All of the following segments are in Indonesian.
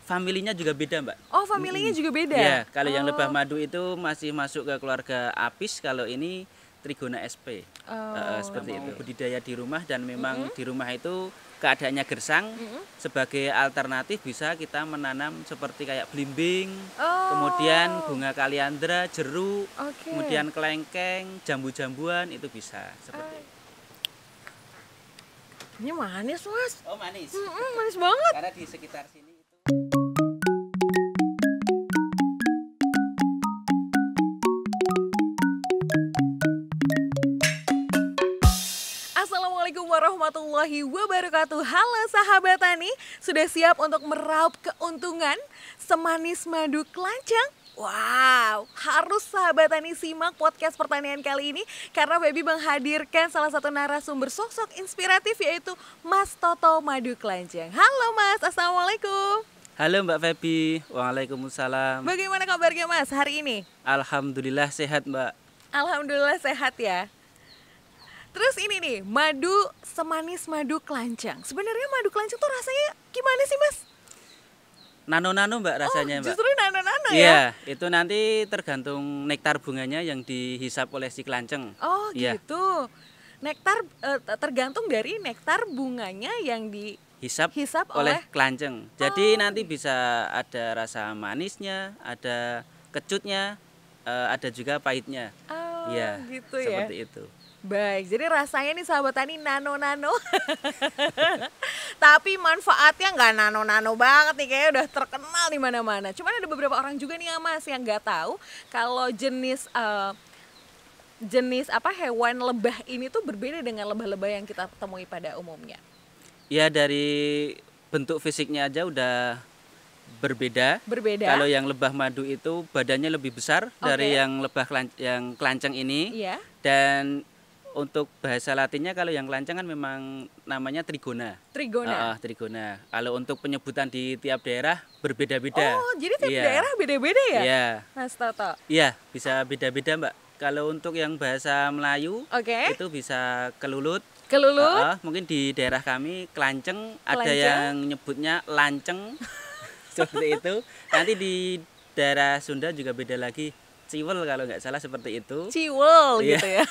familinya juga beda, Mbak. Oh, familinya juga beda? Ya, kalau yang lebah madu itu masih masuk ke keluarga Apis, kalau ini Trigona sp. Seperti itu. Budidaya di rumah dan memang di rumah itu keadaannya gersang, sebagai alternatif bisa kita menanam seperti kayak belimbing, kemudian bunga kaliandra, jeruk, kemudian kelengkeng, jambu-jambuan, itu bisa seperti itu. Ini manis, Mas. Oh, manis. Manis banget. Karena di sekitar sini itu Assalamualaikum warahmatullahi wabarakatuh. Halo sahabat tani, sudah siap untuk meraup keuntungan semanis madu kelanceng? Wow, harus sahabat tani simak podcast pertanian kali ini karena Baby menghadirkan salah satu narasumber sosok inspiratif yaitu Mas Toto Madu Kelanceng. Halo Mas, Assalamualaikum. Halo Mbak Feby, waalaikumsalam. Bagaimana kabarnya Mas hari ini? Alhamdulillah sehat Mbak. Alhamdulillah sehat ya. Terus ini nih, madu semanis madu kelanceng. Sebenarnya madu kelanceng tuh rasanya gimana sih Mas? Nano-nano Mbak rasanya Mbak. Justru nano-nano ya? Iya, itu nanti tergantung nektar bunganya yang dihisap oleh si kelanceng. Oh ya. gitu. Nektar tergantung dari nektar bunganya yang Hisap oleh kelanceng. Jadi nanti bisa ada rasa manisnya, ada kecutnya, ada juga pahitnya. Oh ya, gitu ya. Seperti itu. Baik, jadi rasanya nih sahabat tani nano-nano. Tapi manfaatnya nggak nano-nano banget nih, kayaknya udah terkenal di mana-mana. Cuman ada beberapa orang juga nih ya Mas yang nggak tahu kalau jenis hewan lebah ini tuh berbeda dengan lebah-lebah yang kita temui pada umumnya. Ya, dari bentuk fisiknya aja udah berbeda. Kalau yang lebah madu itu badannya lebih besar dari yang lebah yang kelanceng ini. Iya. Dan untuk bahasa latinnya kalau yang kelanceng kan memang namanya Trigona. Trigona. Kalau untuk penyebutan di tiap daerah berbeda-beda. Oh, jadi tiap daerah beda-beda ya? Iya. Mas Toto. Iya, bisa beda-beda Mbak. Kalau untuk yang bahasa Melayu itu bisa kelulut. Mungkin di daerah kami kelanceng, ada yang nyebutnya lanceng. Seperti itu. Nanti di daerah Sunda juga beda lagi. Ciwel kalau nggak salah seperti itu. Ciwel gitu ya.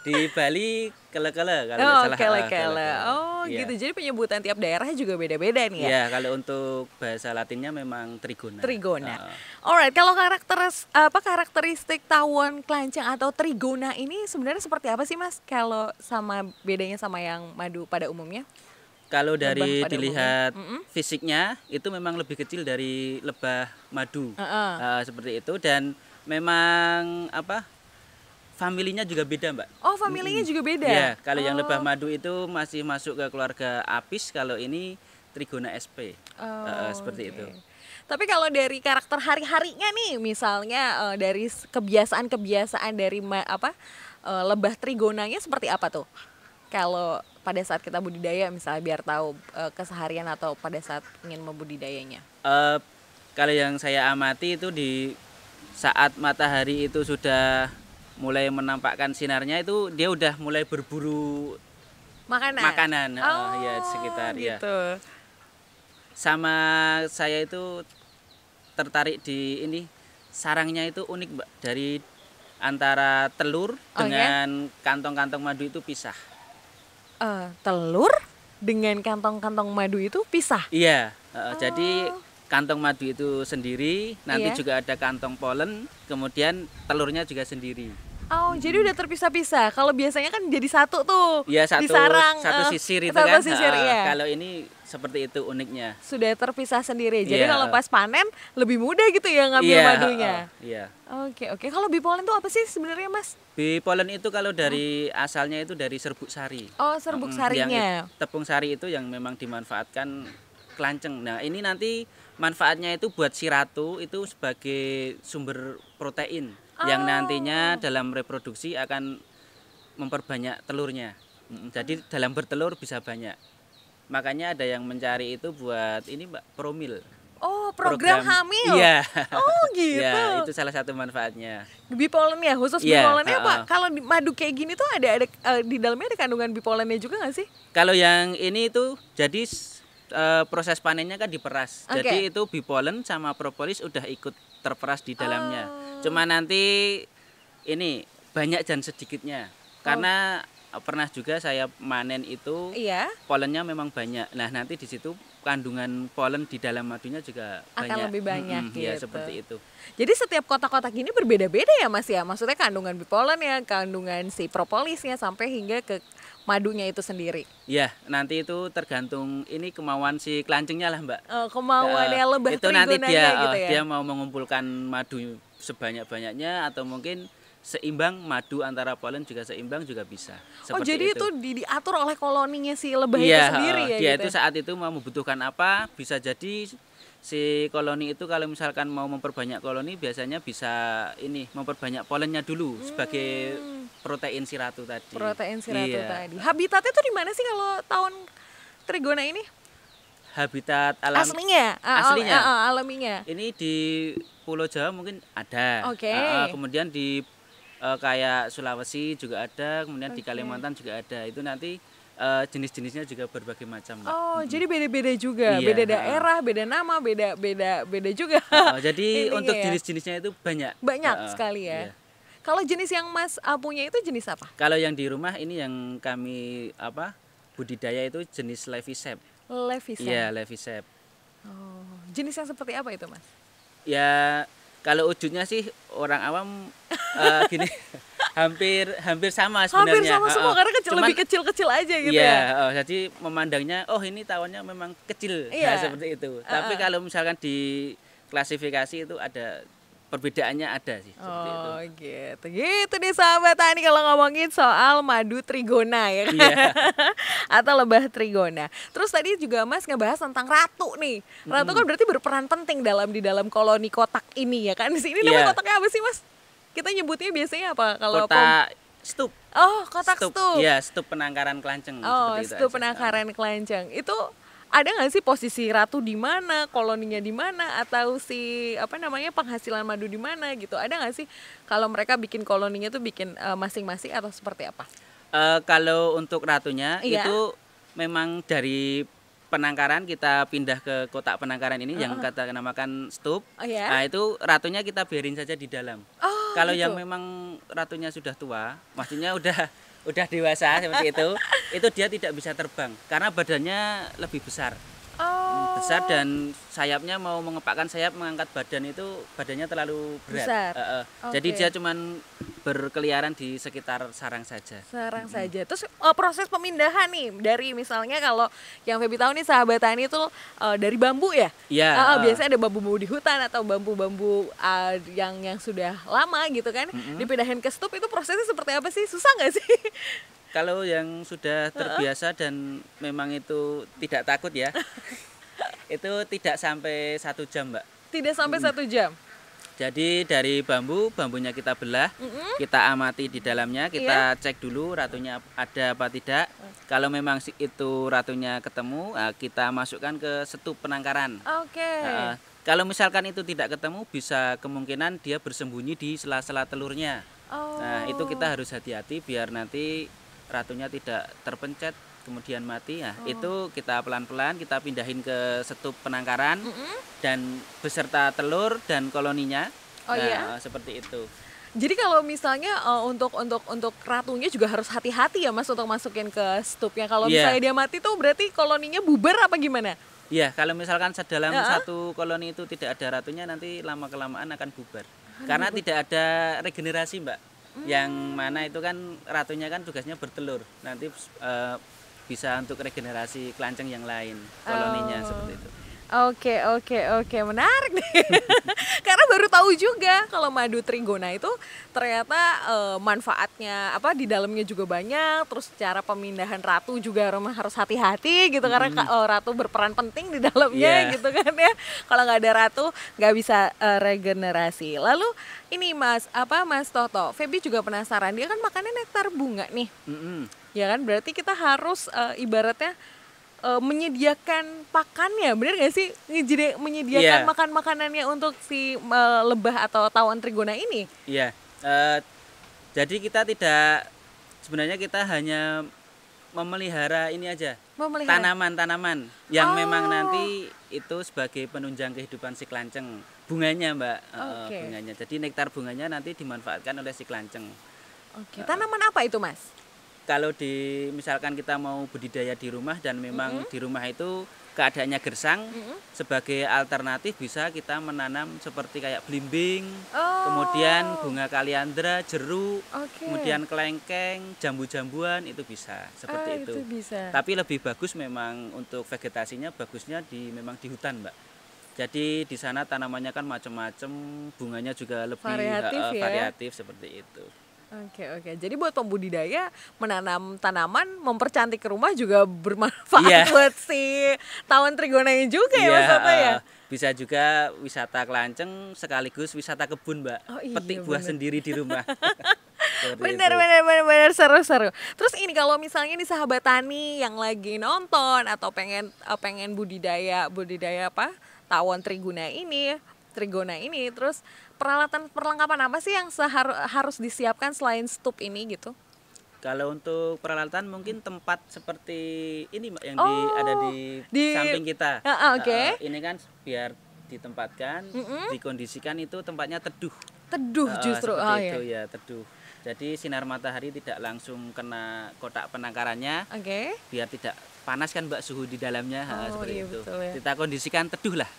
Di Bali kele-kele kalau nggak salah. Kele-kele. Gitu. Jadi penyebutan tiap daerah juga beda-beda nih ya. Iya, kalau untuk bahasa latinnya memang Trigona. Alright, kalau karakteristik tawon kelanceng atau Trigona ini sebenarnya seperti apa sih Mas? Kalau bedanya sama yang madu pada umumnya? Kalau dari dilihat fisiknya itu memang lebih kecil dari lebah madu. Seperti itu, dan memang familinya juga beda Mbak. Oh, familinya juga beda? Ya, kalau yang lebah madu itu masih masuk ke keluarga Apis, kalau ini Trigona sp. Seperti itu. Tapi kalau dari karakter hari-harinya nih, misalnya dari kebiasaan-kebiasaan dari lebah Trigonanya seperti apa tuh? Kalau pada saat kita budidaya misalnya biar tahu keseharian atau pada saat ingin membudidayanya. Kalau yang saya amati itu di saat matahari itu sudah mulai menampakkan sinarnya, itu dia udah mulai berburu makanan. Ya, di sekitar gitu. Ya. Sama saya itu tertarik di ini, sarangnya itu unik Mbak, dari antara telur dengan kantong-kantong madu itu pisah. Telur dengan kantong-kantong madu itu pisah? Iya, jadi kantong madu itu sendiri, nanti juga ada kantong polen, kemudian telurnya juga sendiri. Jadi udah terpisah-pisah. Kalau biasanya kan jadi satu tuh. Iya, di sarang, satu sisir itu satu kan. Sisir, iya. Kalau ini seperti itu uniknya. Sudah terpisah sendiri. Jadi kalau pas panen lebih mudah gitu ya ngambil madunya. Iya. Oke. Kalau bipolen itu apa sih sebenarnya Mas? Bipolen itu kalau dari asalnya itu dari serbuk sari. Oh, serbuk sarinya. Tepung sari itu yang memang dimanfaatkan kelanceng. Nah, ini nanti manfaatnya itu buat si ratu itu sebagai sumber protein yang nantinya dalam reproduksi akan memperbanyak telurnya. Jadi dalam bertelur bisa banyak. Makanya ada yang mencari itu buat ini Mbak, promil. Oh, program hamil. Iya. Oh, gitu. Ya, itu salah satu manfaatnya. Bipolen ya, khusus bipolennya Pak. Kalau madu kayak gini tuh ada di dalamnya ada kandungan bipolennya juga nggak sih? Kalau yang ini itu jadi proses panennya kan diperas. Jadi itu bipolen sama propolis udah ikut terperas di dalamnya. Cuma nanti ini banyak dan sedikitnya. Karena pernah juga saya manen itu polennya memang banyak. Nah, nanti di situ kandungan polen di dalam madunya juga akan lebih banyak gitu. Ya, seperti itu. Jadi setiap kotak-kotak ini berbeda-beda ya Mas ya? Maksudnya kandungan bipolen ya, kandungan si propolisnya sampai hingga ke madunya itu sendiri. Ya, nanti itu tergantung ini kemauan si kelancengnya lah Mbak. Kemauannya lebah itu nanti dia gitu ya? Dia mau mengumpulkan madu sebanyak-banyaknya atau mungkin seimbang, madu antara polen juga seimbang juga bisa. Jadi itu diatur oleh koloninya si lebah itu sendiri ya? Dia gitu itu saat itu mau membutuhkan apa, bisa jadi si koloni itu kalau misalkan mau memperbanyak koloni biasanya bisa ini memperbanyak polennya dulu sebagai protein si ratu tadi. Protein si ratu tadi. Habitatnya tuh di mana sih kalau tawon trigona ini? Habitat aslinya. Alaminya. Ini di Pulau Jawa mungkin ada. Kemudian di kayak Sulawesi juga ada, kemudian di Kalimantan juga ada. Itu nanti jenis-jenisnya juga berbagai macam. Jadi beda-beda juga, beda daerah, beda nama, beda juga. Jadi untuk jenis-jenisnya itu banyak. Banyak sekali ya. Kalau jenis yang Mas punya itu jenis apa? Kalau yang di rumah ini yang kami budidaya itu jenis Levisep. Levisep. Iya, Levisep. Jenis yang seperti apa itu, Mas? Ya, kalau wujudnya sih orang awam gini hampir sama sebenarnya. Hampir sama semua karena lebih kecil-kecil aja gitu ya. Jadi memandangnya ini tawonnya memang kecil seperti itu. Tapi kalau misalkan di klasifikasi itu ada perbedaannya ada sih seperti itu. Gitu deh sahabat tani kalau ngomongin soal madu trigona ya kan? Atau lebah trigona. Terus tadi juga Mas ngebahas tentang ratu nih. Ratu kan berarti berperan penting di dalam koloni kotak ini ya kan? Di sini nama kotaknya apa sih Mas? Kita nyebutnya biasanya apa kalau kotak stup? Kotak stup. Iya, stup penangkaran kelanceng. Stup penangkaran kelanceng. Itu ada nggak sih posisi ratu di mana, koloninya di mana, atau si penghasilan madu di mana gitu? Ada nggak sih kalau mereka bikin koloninya tuh bikin masing-masing atau seperti apa? Kalau untuk ratunya itu memang dari penangkaran kita pindah ke kotak penangkaran ini yang kita namakan stup. Nah itu ratunya kita biarin saja di dalam. Kalau yang memang ratunya sudah tua, maksudnya udah dewasa seperti itu dia tidak bisa terbang karena badannya lebih besar. Besar dan sayapnya mau mengepakkan sayap mengangkat badan itu badannya terlalu berat. Jadi dia cuman berkeliaran di sekitar sarang saja. Terus proses pemindahan nih dari misalnya kalau yang Feby tahu nih sahabat tani itu dari bambu ya? Iya. Biasanya ada bambu-bambu di hutan atau bambu-bambu yang sudah lama gitu kan, dipindahin ke stup itu prosesnya seperti apa sih? Susah nggak sih? Kalau yang sudah terbiasa dan memang itu tidak takut ya, itu tidak sampai 1 jam Mbak. Tidak sampai 1 jam? Jadi dari bambunya kita belah, kita amati di dalamnya, kita cek dulu ratunya ada apa tidak. Kalau memang itu ratunya ketemu, kita masukkan ke setup penangkaran. Kalau misalkan itu tidak ketemu, bisa kemungkinan dia bersembunyi di sela-sela telurnya. Nah itu kita harus hati-hati biar nanti ratunya tidak terpencet kemudian mati. Itu kita pelan-pelan kita pindahin ke setup penangkaran dan beserta telur dan koloninya. Seperti itu. Jadi kalau misalnya untuk ratunya juga harus hati-hati ya Mas untuk masukin ke stupnya. Kalau misalnya dia mati tuh berarti koloninya bubar apa gimana? Iya, kalau misalkan dalam satu koloni itu tidak ada ratunya nanti lama-kelamaan akan bubar. Karena tidak ada regenerasi Mbak. Yang mana itu kan ratunya kan tugasnya bertelur, nanti bisa untuk regenerasi kelanceng yang lain koloninya seperti itu. Oke, menarik nih. Karena baru tahu juga kalau madu trigona itu ternyata manfaatnya di dalamnya juga banyak. Terus cara pemindahan ratu juga harus hati-hati gitu karena ratu berperan penting di dalamnya gitu kan ya. Kalau nggak ada ratu nggak bisa regenerasi. Lalu ini Mas Toto, Feby juga penasaran, dia kan makannya nektar bunga nih. Ya kan berarti kita harus ibaratnya menyediakan pakannya, benar nggak sih? Menyediakan makanannya untuk si lebah atau tawon trigona ini? Jadi kita sebenarnya kita hanya memelihara ini aja, Memelihara tanaman-tanaman yang memang nanti itu sebagai penunjang kehidupan si kelanceng. Bunganya, Mbak. Bunganya. Jadi nektar bunganya nanti dimanfaatkan oleh si kelanceng. Tanaman apa itu, Mas? Kalau misalkan kita mau budidaya di rumah dan memang di rumah itu keadaannya gersang, sebagai alternatif bisa kita menanam seperti kayak belimbing, kemudian bunga kaliandra, jeruk, kemudian kelengkeng, jambu-jambuan, itu bisa seperti itu. Bisa. Tapi lebih bagus memang untuk vegetasinya bagusnya memang di hutan, Mbak. Jadi di sana tanamannya kan macam-macam, bunganya juga lebih variatif seperti itu. Oke. Jadi buat pembudidaya menanam tanaman, mempercantik rumah juga bermanfaat buat si tawon trigonanya juga ya maksudnya ya. Bisa juga wisata kelanceng sekaligus wisata kebun, Mbak. Petik buah sendiri di rumah. Benar seru. Terus ini kalau misalnya nih sahabat tani yang lagi nonton atau pengen budidaya apa? Tawon trigona ini, terus perlengkapan apa sih yang harus disiapkan selain stup ini gitu? Kalau untuk peralatan mungkin tempat seperti ini, Mbak, yang ada di samping kita. Ini kan biar ditempatkan, dikondisikan itu tempatnya teduh. Justru. Itu ya, teduh. Jadi sinar matahari tidak langsung kena kotak penangkarannya. Biar tidak panas kan, Mbak, suhu di dalamnya. Seperti itu. Betul, ya. Kita kondisikan teduh lah.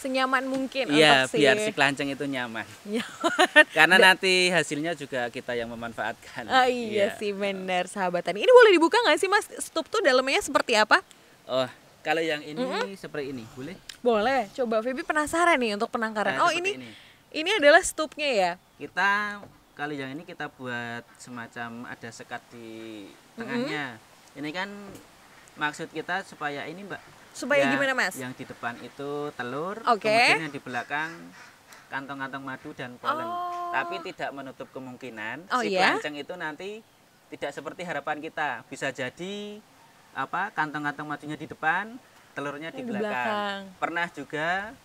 Senyaman mungkin untuk biar si kelanceng itu nyaman. Karena nanti hasilnya juga kita yang memanfaatkan. Sih benar sahabat tani. Ini boleh dibuka nggak sih, Mas? Stup tuh dalamnya seperti apa? Kalau yang ini seperti ini, boleh? Boleh. Coba Feby penasaran nih untuk penangkaran. Ini adalah stupnya ya? Kalau yang ini kita buat semacam ada sekat di tengahnya. Ini kan maksud kita supaya ini, Mbak. Supaya gimana, Mas? Yang di depan itu telur, kemudian yang di belakang kantong-kantong madu dan polen. Tapi tidak menutup kemungkinan si kelanceng itu nanti tidak seperti harapan kita. Bisa jadi kantong-kantong madunya di depan, telurnya di belakang. Pernah juga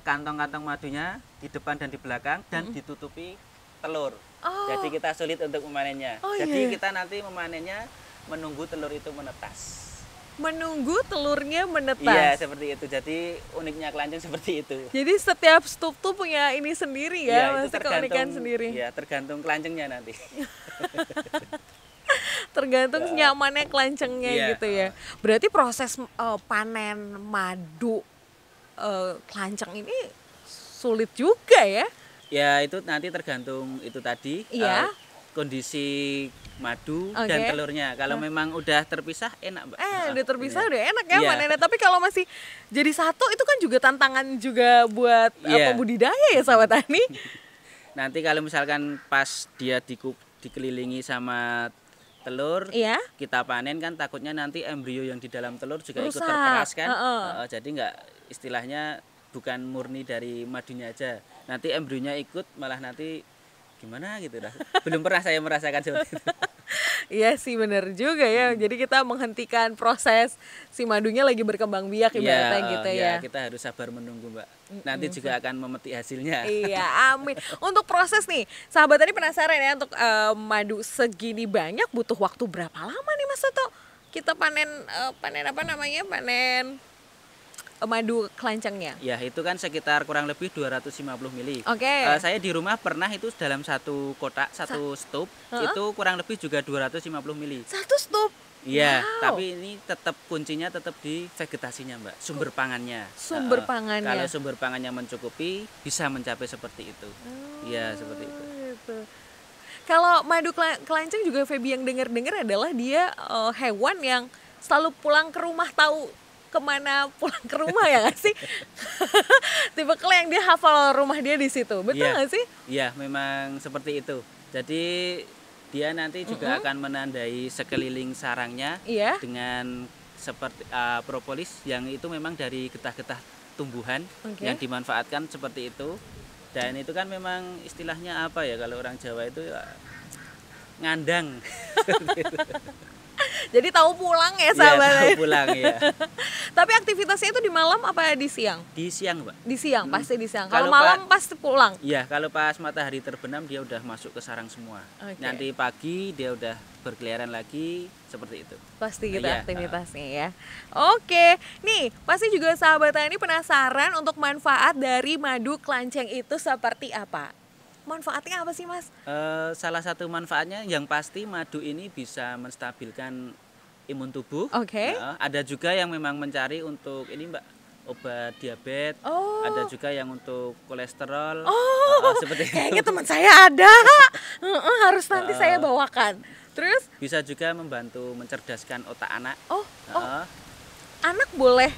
kantong-kantong madunya di depan dan di belakang dan ditutupi telur. Jadi kita sulit untuk memanennya. Jadi kita nanti memanennya menunggu telur itu menetas. Menunggu telurnya menetas. Iya, seperti itu. Jadi uniknya kelanceng seperti itu. Jadi setiap stup tuh punya ini sendiri ya, masih keunikan sendiri. Iya, tergantung kelancengnya nanti. Tergantung nyamannya kelancengnya gitu ya. Berarti proses panen madu kelanceng ini sulit juga ya? Ya, itu nanti tergantung itu tadi. Kondisi madu dan telurnya. Kalau memang udah terpisah enak, Mbak. Udah terpisah udah enak ya manennya. Tapi kalau masih jadi satu itu kan juga tantangan juga buat pembudidaya ya sahabat tani. Nanti kalau misalkan pas dia dikelilingi sama telur, kita panen kan takutnya nanti embrio yang di dalam telur juga ikut terperas kan. Jadi istilahnya bukan murni dari madunya aja. Nanti embrionya ikut malah nanti gimana gitu dah. Belum pernah saya merasakan seperti itu. Iya sih benar juga ya. Jadi kita menghentikan proses si madunya lagi berkembang biak ibaratnya gitu ya. Kita harus sabar menunggu, Mbak. Nanti juga akan memetik hasilnya. Iya, amin. Untuk proses nih, sahabat tadi penasaran ya untuk madu segini banyak butuh waktu berapa lama nih Mas Toto? Kita panen madu kelancengnya. Ya, itu kan sekitar kurang lebih 250 mili. Saya di rumah pernah itu dalam satu kotak, satu stup, itu kurang lebih juga 250 mili. Satu stup? Iya, tapi ini tetap kuncinya tetap di vegetasinya, Mbak. Sumber pangannya. Sumber pangannya. Kalau sumber pangannya mencukupi, bisa mencapai seperti itu. Iya, seperti itu. Kalau madu kelanceng juga Feby yang dengar adalah dia hewan yang selalu pulang ke rumah tahu kemana pulang ke rumah ya nggak sih? Tipe yang dia hafal rumah dia di situ, betul nggak sih? Iya, memang seperti itu. Jadi dia nanti juga akan menandai sekeliling sarangnya dengan seperti propolis yang itu memang dari getah-getah tumbuhan yang dimanfaatkan seperti itu. Dan itu kan memang istilahnya apa ya kalau orang Jawa itu ngandang. Jadi tahu pulang ya sahabat. Iya, tahu pulang ya. Tapi aktivitasnya itu di malam apa di siang? Di siang, Mbak. Di siang, pasti di siang. Kalau malam pasti pulang? Iya, kalau pas matahari terbenam dia udah masuk ke sarang semua. Nanti pagi dia udah berkeliaran lagi seperti itu. Pasti gitu aktivitasnya ya. Oke, nih pasti juga sahabat tani penasaran untuk manfaat dari madu kelanceng itu seperti apa? Manfaatnya apa sih Mas? Salah satu manfaatnya yang pasti madu ini bisa menstabilkan imun tubuh. Ada juga yang memang mencari untuk ini Mbak, obat diabetes. Ada juga yang untuk kolesterol. Seperti kayaknya teman saya ada. Harus nanti saya bawakan. Terus bisa juga membantu mencerdaskan otak anak. Anak boleh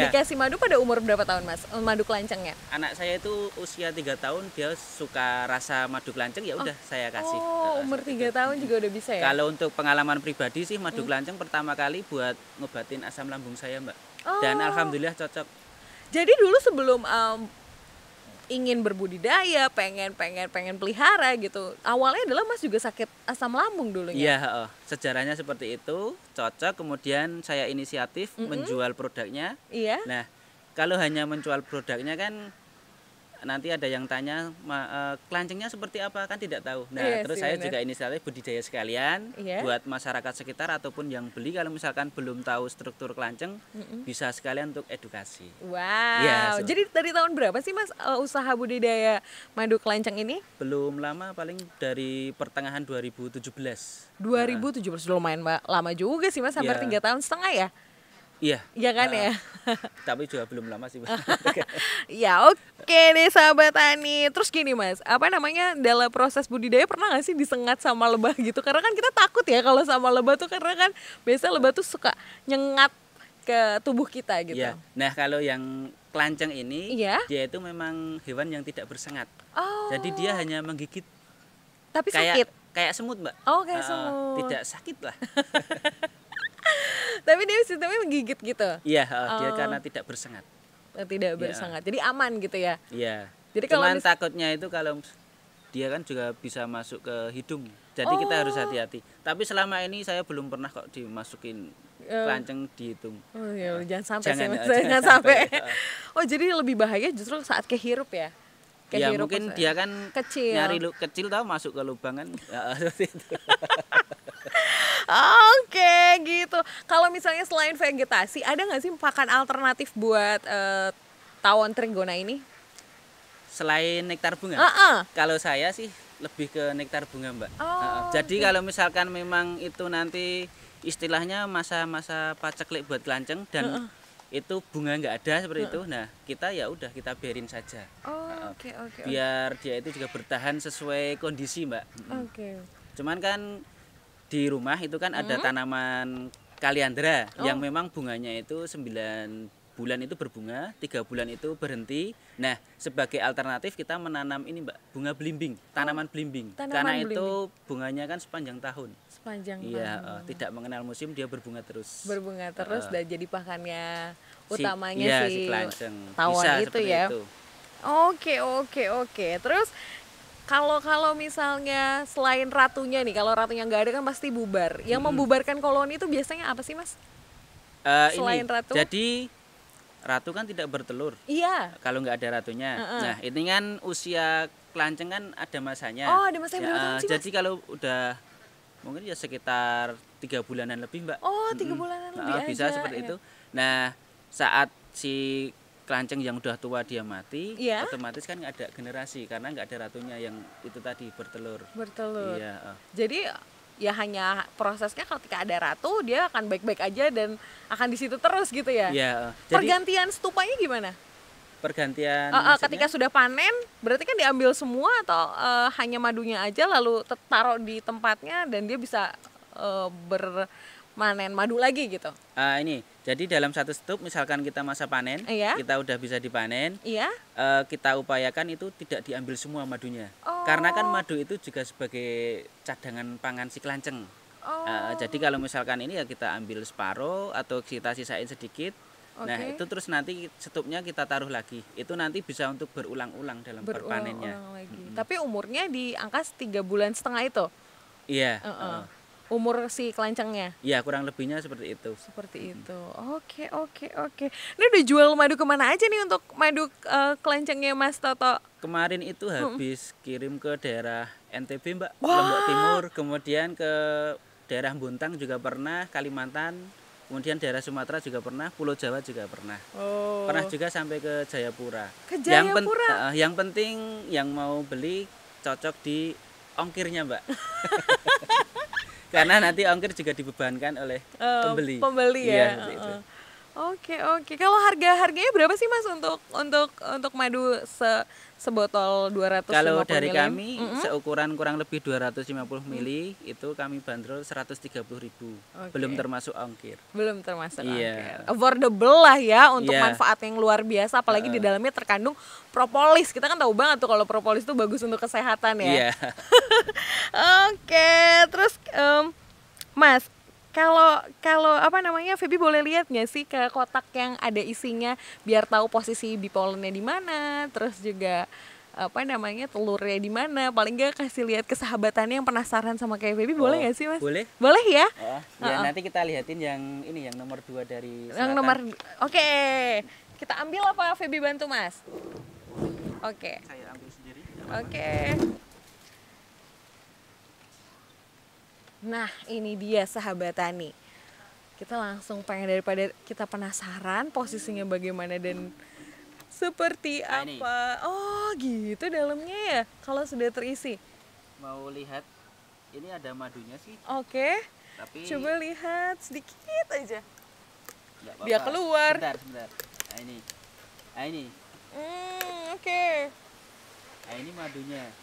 dikasih madu pada umur berapa tahun Mas? Madu kelancengnya? Anak saya itu usia 3 tahun, dia suka rasa madu kelanceng, ya udah saya kasih. Umur 3 tahun juga udah bisa ya? Kalau untuk pengalaman pribadi sih madu kelanceng pertama kali buat ngobatin asam lambung saya Mbak. Dan alhamdulillah cocok. Jadi dulu sebelum ingin berbudidaya, pengen pelihara gitu. Awalnya adalah Mas juga sakit asam lambung dulunya. Iya, sejarahnya seperti itu, cocok. Kemudian saya inisiatif menjual produknya. Iya. Nah, kalau hanya menjual produknya kan nanti ada yang tanya kelancengnya seperti apa, kan tidak tahu. Nah, terus saya juga inisiatif budidaya sekalian buat masyarakat sekitar ataupun yang beli, kalau misalkan belum tahu struktur kelanceng bisa sekalian untuk edukasi. Wow. Jadi dari tahun berapa sih Mas usaha budidaya madu kelanceng ini? Belum lama, paling dari pertengahan 2017. 2017 lumayan lama juga sih Mas, hampir 3 tahun setengah ya? Iya kan ya. Tapi juga belum lama sih Mas. Ya oke deh sahabat tani. Terus gini Mas, apa namanya, dalam proses budidaya pernah nggak sih disengat sama lebah gitu? Karena kan kita takut ya kalau sama lebah tuh, karena kan biasanya lebah tuh suka nyengat ke tubuh kita gitu. Iya. Nah kalau yang kelanceng ini, dia itu memang hewan yang tidak bersengat. Jadi dia hanya menggigit. Tapi sakit? Kayak semut Mbak. Kayak semut. Tidak sakit lah. Tapi dia sistemnya menggigit gitu? Iya, dia karena tidak bersengat. Tidak bersengat, jadi aman gitu ya? Iya. Jadi cuman takutnya itu kalau dia kan juga bisa masuk ke hidung. Jadi kita harus hati-hati. Tapi selama ini saya belum pernah kok dimasukin kelanceng di hidung. Jangan sampai jangan sampai. Jadi lebih bahaya justru saat kehirup ya? Mungkin dia kan kecil. Nyari kecil tahu masuk ke lubang kan. Seperti itu. Oke, gitu. Kalau misalnya selain vegetasi, ada nggak sih pakan alternatif buat tawon trigona ini? Selain nektar bunga? Kalau saya sih lebih ke nektar bunga Mbak. Jadi kalau misalkan memang itu nanti istilahnya masa-masa paceklik buat kelanceng dan itu bunga nggak ada seperti itu, nah kita ya udah kita biarin saja. Biar dia itu juga bertahan sesuai kondisi Mbak. Cuman kan di rumah itu kan ada tanaman kaliandra yang memang bunganya itu 9 bulan itu berbunga, 3 bulan itu berhenti. Nah, sebagai alternatif kita menanam ini Mbak, bunga belimbing, tanaman belimbing. Karena itu bunganya kan sepanjang tahun. Tidak mengenal musim, dia berbunga terus. Dan jadi pakannya utamanya si tawon itu ya. Itu. Oke. Terus kalau misalnya selain ratunya nih, kalau ratunya nggak ada kan pasti bubar. Yang membubarkan koloni itu biasanya apa sih Mas? Selain ratu? Jadi ratu kan tidak bertelur. Iya. Kalau nggak ada ratunya. Nah ini kan usia kelanceng kan ada masanya. Ada masanya berapa tahun sih Mas? Jadi kalau udah mungkin ya sekitar 3 bulanan lebih Mbak. 3 bulanan lebih bisa aja. Seperti itu. Nah saat si kelanceng yang udah tua dia mati, otomatis kan nggak ada generasi karena nggak ada ratunya yang itu tadi bertelur. Jadi ya hanya prosesnya ketika ada ratu dia akan baik-baik aja dan akan di situ terus gitu ya. Pergantian stupanya gimana? Pergantian ketika sudah panen berarti kan diambil semua atau hanya madunya aja lalu taruh di tempatnya dan dia bisa bermanen madu lagi gitu. Jadi dalam satu stup misalkan kita masa panen, kita udah bisa dipanen, kita upayakan itu tidak diambil semua madunya. Karena kan madu itu juga sebagai cadangan pangan si kelanceng. Jadi kalau misalkan ini ya kita ambil separuh atau kita sisain sedikit. Nah itu terus nanti stupnya kita taruh lagi. Itu nanti bisa untuk berulang-ulang dalam perpanennya. Tapi umurnya di angka 3 bulan setengah itu? Iya. Umur si kelancengnya? Iya, kurang lebihnya seperti itu. Oke. Ini udah jual madu kemana aja nih untuk madu kelancengnya Mas Toto? Kemarin itu habis kirim ke daerah NTB Mbak, Lombok Timur, kemudian ke daerah Bontang juga pernah, Kalimantan, kemudian daerah Sumatera juga pernah, Pulau Jawa juga pernah. Pernah juga sampai ke Jayapura. Ke Jayapura. Yang penting yang mau beli cocok di ongkirnya, Mbak. Karena nanti ongkir juga dibebankan oleh pembeli. Pembeli ya. Iya, itu. Oke. Kalau harganya berapa sih Mas untuk madu sebotol 250 Kalau dari ml? kami seukuran kurang lebih 250 ml itu kami bandrol 130.000. Belum termasuk ongkir. Belum termasuk Iya. ongkir. Affordable lah ya untuk Iya. manfaat yang luar biasa, apalagi di dalamnya terkandung propolis. Kita kan tahu banget tuh kalau propolis itu bagus untuk kesehatan ya. Iya. Oke, terus Mas, kalau apa namanya, Feby boleh lihat nggak sih ke kotak yang ada isinya biar tahu posisi bipolennya di mana, terus juga apa namanya telurnya di mana, paling nggak kasih lihat kesahabatannya yang penasaran sama kayak Feby, boleh nggak sih Mas? Boleh. Boleh ya? Ya nanti kita lihatin yang ini yang nomor 2 dari selatan. Yang nomor, oke. Kita ambil apa Feby bantu Mas? Oke. Saya ambil sendiri. Oke. Nah, ini dia sahabat Tani. Kita langsung pengen, daripada kita penasaran posisinya bagaimana dan seperti Nah, apa. Oh, gitu dalamnya ya kalau sudah terisi. Mau lihat ini ada madunya sih. Oke. Tapi Coba lihat sedikit aja. nggak apa-apa. Biar keluar. Sebentar. Nah, ini. Oke. Nah, ini madunya.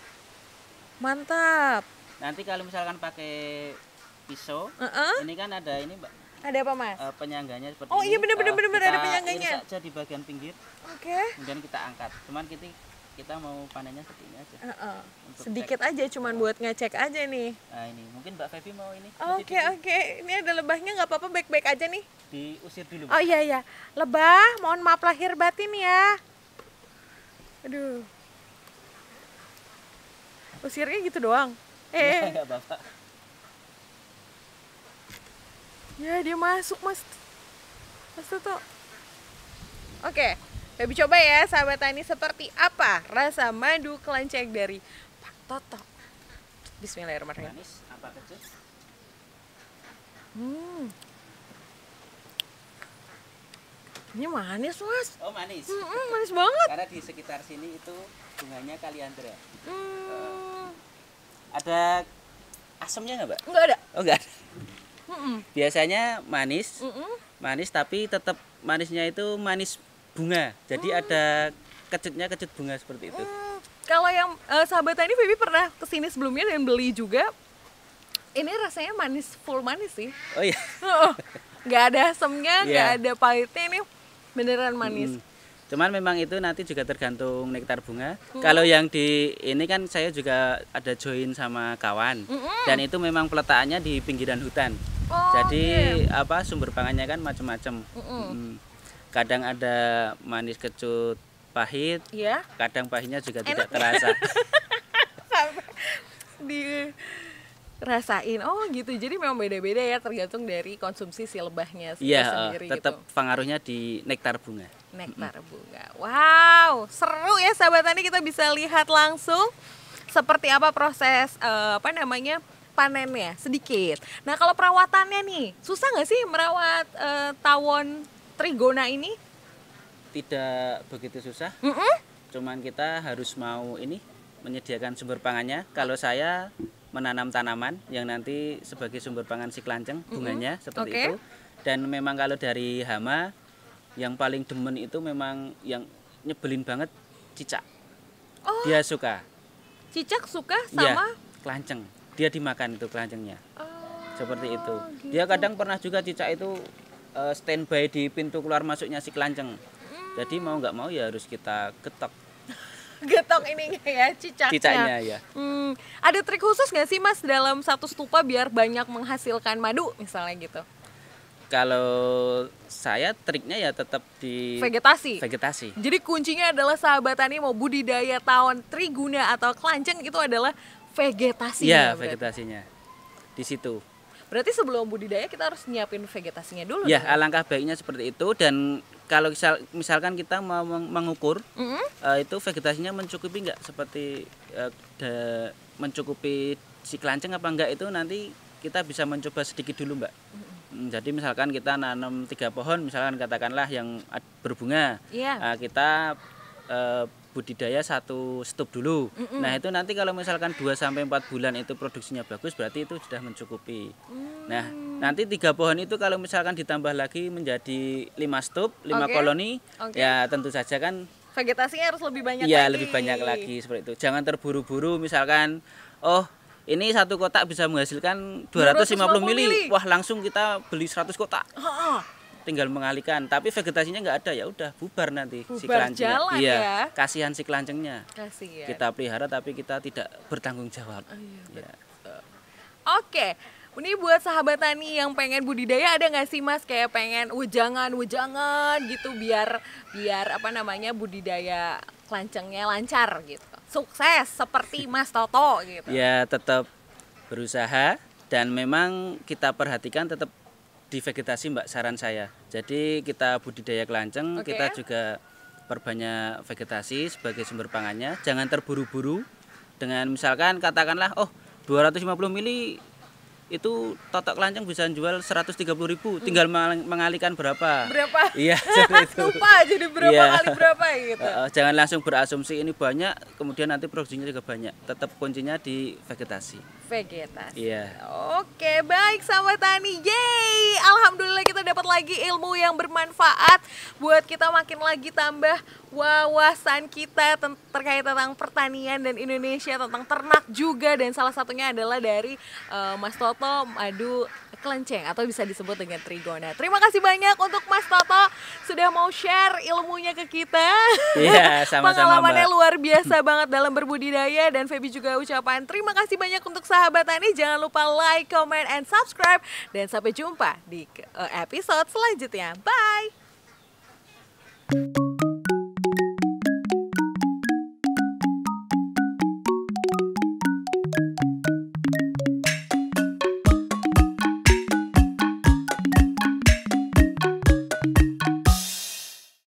Mantap. Nanti kalau misalkan pakai pisau, ini kan ada ini, Mbak. Ada apa Mas? Penyangganya seperti Oh ini. iya benar ada Kita penyangganya. iris saja di bagian pinggir, Oke. kemudian kita angkat. Cuman kita mau panennya seperti ini aja. Untuk Sedikit cek. aja, cuman buat ngecek aja nih. Nah, ini mungkin Mbak Fevi mau ini. Oke. Ini ada lebahnya, nggak apa-apa, baik-baik aja nih. Diusir dulu. Oh iya. Lebah, mohon maaf lahir batin ya. Aduh. Usirnya gitu doang. Enggak Bapak. Ya dia masuk Mas. Mas Toto. Oke. Baby coba ya sahabat Tani, seperti apa rasa madu kelanceng dari Pak Toto. Bismillahirrahmanirrahim. Manis apa kecut? Ini manis Mas. Oh, manis. Manis banget. Karena di sekitar sini itu bunganya kaliandra. Hmm. Ada asamnya nggak, Mbak? Enggak ada. Oh, enggak ada. Biasanya manis. Manis tapi tetap manisnya itu manis bunga. Jadi ada kecut bunga seperti itu. Kalau yang sahabat Tani, Feby pernah kesini sebelumnya dan beli juga. Ini rasanya manis, full manis sih. Oh iya. Nggak ada asamnya, nggak Iya. ada pahitnya, ini beneran manis. Cuman memang itu nanti juga tergantung nektar bunga. Kalau yang di ini kan saya juga ada join sama kawan. Dan itu memang peletakannya di pinggiran hutan. Oh, Jadi apa sumber pangannya kan macam-macam. Kadang ada manis kecut pahit, Iya. kadang pahitnya juga tidak terasa. Sampai dirasain. Oh gitu. Jadi memang beda-beda ya, tergantung dari konsumsi si lebahnya Iya, sendiri tetap gitu. pengaruhnya di nektar bunga. Nektar bunga. Wow, seru ya sahabat Tani, kita bisa lihat langsung seperti apa proses panennya sedikit. Nah kalau perawatannya nih, susah nggak sih merawat tawon trigona ini? Tidak begitu susah. Cuman kita harus mau menyediakan sumber pangannya. Kalau saya menanam tanaman yang nanti sebagai sumber pangan si kelanceng bunganya seperti itu. Dan memang kalau dari hama yang paling demen itu memang yang nyebelin banget cicak. Dia suka. Cicak suka Ya, sama kelanceng. Dia dimakan itu kelancengnya. Seperti itu. gitu. Dia kadang pernah juga cicak itu standby di pintu keluar masuknya si kelanceng. Jadi mau nggak mau ya harus kita getok getok ininya ya, cicaknya ya. Ada trik khusus nggak sih Mas dalam satu stupa biar banyak menghasilkan madu misalnya gitu? Kalau saya triknya ya tetap di Vegetasi. vegetasi. Jadi kuncinya adalah sahabat Tani mau budidaya tawon triguna atau kelanceng itu adalah vegetasinya. Iya, berarti. vegetasinya. Di situ. Berarti sebelum budidaya kita harus nyiapin vegetasinya dulu. Ya, dong? alangkah baiknya seperti itu. Dan kalau misalkan kita mau mengukur itu vegetasinya mencukupi nggak, seperti mencukupi si kelanceng apa enggak, itu nanti kita bisa mencoba sedikit dulu, Mbak. Jadi misalkan kita nanam 3 pohon, misalkan katakanlah yang berbunga, kita budidaya 1 stup dulu. Nah itu nanti kalau misalkan 2-4 bulan itu produksinya bagus, berarti itu sudah mencukupi. Nah nanti 3 pohon itu kalau misalkan ditambah lagi menjadi 5 stup, 5 koloni, ya tentu saja kan vegetasinya harus lebih banyak lagi. Iya, lebih banyak lagi seperti itu. Jangan terburu-buru misalkan, oh ini 1 kotak bisa menghasilkan 250 mili. Wah, langsung kita beli 100 kotak. Tinggal mengalihkan, tapi vegetasinya nggak ada, ya udah bubar nanti si kelancengnya. Iya, kasihan si kelancengnya. Kasihan. Kita pelihara tapi kita tidak bertanggung jawab. Oke. Ini buat sahabat tani yang pengen budidaya, ada nggak sih Mas kayak pengen wejangan gitu biar apa namanya budidaya kelancengnya lancar gitu, sukses seperti Mas Toto gitu? Ya tetap berusaha dan memang kita perhatikan tetap di vegetasi, Mbak, saran saya. Jadi kita budidaya kelanceng, kita juga perbanyak vegetasi sebagai sumber pangannya. Jangan terburu-buru dengan misalkan katakanlah 250 mili itu totok kelanceng bisa jual 130.000, tinggal mengalihkan berapa? Iya, seperti itu. Lupa jadi berapa kali berapa gitu. Jangan langsung berasumsi ini banyak, kemudian nanti produksinya juga banyak. Tetap kuncinya di vegetasi. Iya. Oke, baik sahabat tani. Yeay, alhamdulillah kita dapat lagi ilmu yang bermanfaat buat kita makin lagi tambah wawasan kita terkait tentang pertanian dan Indonesia, tentang ternak juga, dan salah satunya adalah dari Mas Toto madu kelenceng atau bisa disebut dengan trigona. Terima kasih banyak untuk Mas Toto sudah mau share ilmunya ke kita. Iya, sama-sama, pengalamannya Mbak. luar biasa banget dalam berbudidaya, dan Feby juga ucapan terima kasih banyak untuk sahabat tani. Jangan lupa like, comment, and subscribe, dan sampai jumpa di episode selanjutnya. Bye.